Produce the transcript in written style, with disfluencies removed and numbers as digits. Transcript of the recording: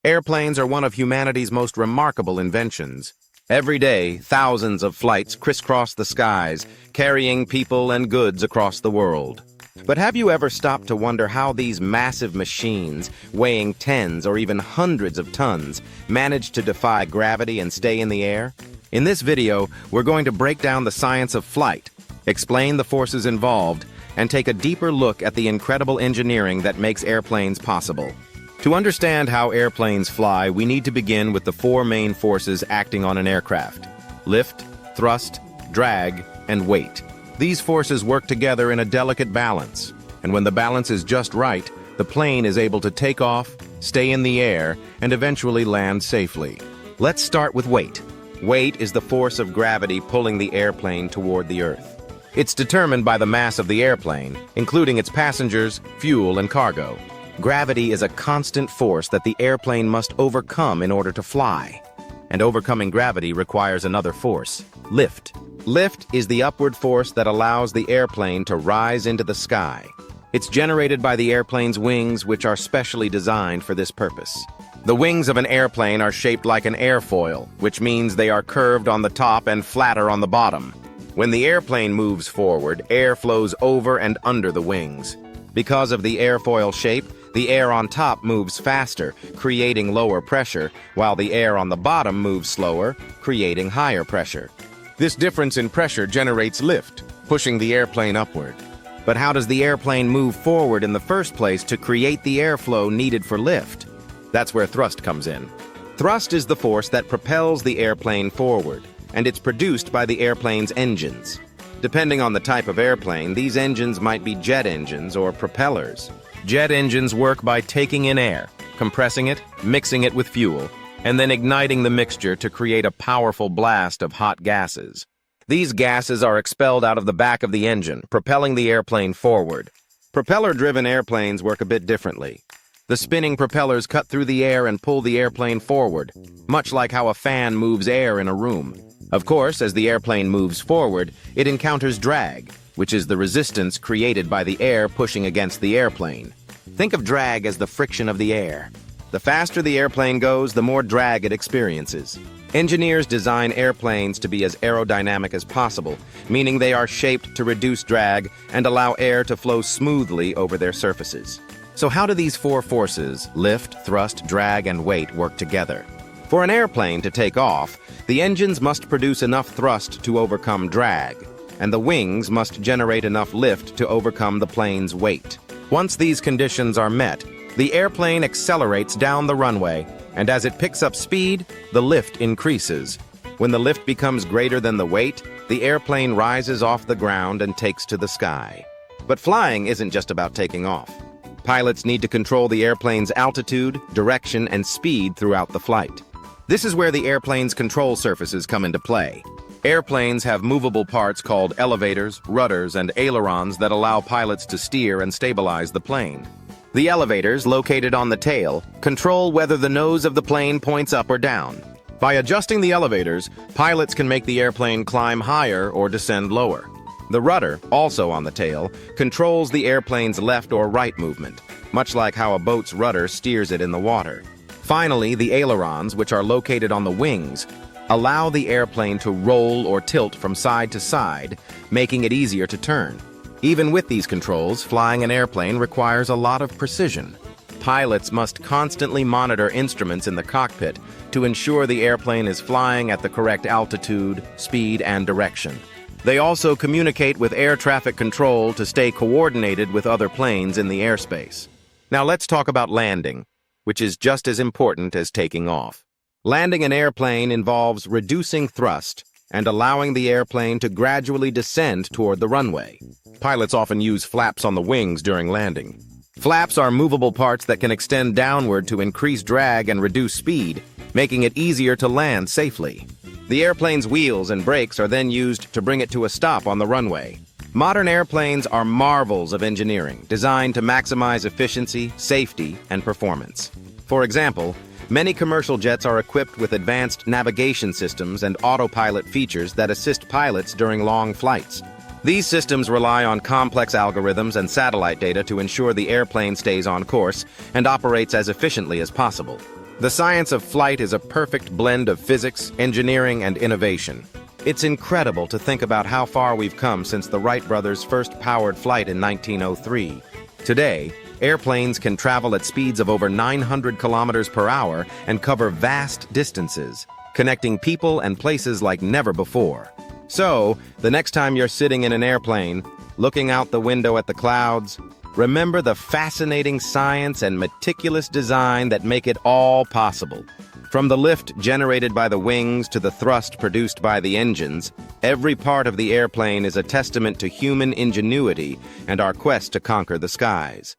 Airplanes are one of humanity's most remarkable inventions. Every day, thousands of flights crisscross the skies, carrying people and goods across the world. But have you ever stopped to wonder how these massive machines, weighing tens or even hundreds of tons, manage to defy gravity and stay in the air? In this video, we're going to break down the science of flight, explain the forces involved, and take a deeper look at the incredible engineering that makes airplanes possible. To understand how airplanes fly, we need to begin with the four main forces acting on an aircraft: lift, thrust, drag, and weight. These forces work together in a delicate balance, and when the balance is just right, the plane is able to take off, stay in the air, and eventually land safely. Let's start with weight. Weight is the force of gravity pulling the airplane toward the Earth. It's determined by the mass of the airplane, including its passengers, fuel, and cargo. Gravity is a constant force that the airplane must overcome in order to fly. And overcoming gravity requires another force: lift. Lift is the upward force that allows the airplane to rise into the sky. It's generated by the airplane's wings, which are specially designed for this purpose. The wings of an airplane are shaped like an airfoil, which means they are curved on the top and flatter on the bottom. When the airplane moves forward, air flows over and under the wings. Because of the airfoil shape, the air on top moves faster, creating lower pressure, while the air on the bottom moves slower, creating higher pressure. This difference in pressure generates lift, pushing the airplane upward. But how does the airplane move forward in the first place to create the airflow needed for lift? That's where thrust comes in. Thrust is the force that propels the airplane forward, and it's produced by the airplane's engines. Depending on the type of airplane, these engines might be jet engines or propellers. Jet engines work by taking in air, compressing it, mixing it with fuel, and then igniting the mixture to create a powerful blast of hot gases. These gases are expelled out of the back of the engine, propelling the airplane forward. Propeller-driven airplanes work a bit differently. The spinning propellers cut through the air and pull the airplane forward, much like how a fan moves air in a room. Of course, as the airplane moves forward, it encounters drag, which is the resistance created by the air pushing against the airplane. Think of drag as the friction of the air. The faster the airplane goes, the more drag it experiences. Engineers design airplanes to be as aerodynamic as possible, meaning they are shaped to reduce drag and allow air to flow smoothly over their surfaces. So how do these four forces, lift, thrust, drag, and weight, work together? For an airplane to take off, the engines must produce enough thrust to overcome drag, and the wings must generate enough lift to overcome the plane's weight. Once these conditions are met, the airplane accelerates down the runway, and as it picks up speed, the lift increases. When the lift becomes greater than the weight, the airplane rises off the ground and takes to the sky. But flying isn't just about taking off. Pilots need to control the airplane's altitude, direction, and speed throughout the flight. This is where the airplane's control surfaces come into play. Airplanes have movable parts called elevators, rudders, and ailerons that allow pilots to steer and stabilize the plane. The elevators, located on the tail, control whether the nose of the plane points up or down. By adjusting the elevators, pilots can make the airplane climb higher or descend lower. The rudder, also on the tail, controls the airplane's left or right movement, much like how a boat's rudder steers it in the water. Finally, the ailerons, which are located on the wings, allow the airplane to roll or tilt from side to side, making it easier to turn. Even with these controls, flying an airplane requires a lot of precision. Pilots must constantly monitor instruments in the cockpit to ensure the airplane is flying at the correct altitude, speed, and direction. They also communicate with air traffic control to stay coordinated with other planes in the airspace. Now let's talk about landing, which is just as important as taking off. Landing an airplane involves reducing thrust and allowing the airplane to gradually descend toward the runway. Pilots often use flaps on the wings during landing. Flaps are movable parts that can extend downward to increase drag and reduce speed, making it easier to land safely. The airplane's wheels and brakes are then used to bring it to a stop on the runway. Modern airplanes are marvels of engineering, designed to maximize efficiency, safety, and performance. For example, many commercial jets are equipped with advanced navigation systems and autopilot features that assist pilots during long flights. These systems rely on complex algorithms and satellite data to ensure the airplane stays on course and operates as efficiently as possible. The science of flight is a perfect blend of physics, engineering, and innovation. It's incredible to think about how far we've come since the Wright brothers first powered flight in 1903. Today, airplanes can travel at speeds of over 900 kilometers per hour and cover vast distances, connecting people and places like never before. So, the next time you're sitting in an airplane, looking out the window at the clouds, remember the fascinating science and meticulous design that make it all possible. From the lift generated by the wings to the thrust produced by the engines, every part of the airplane is a testament to human ingenuity and our quest to conquer the skies.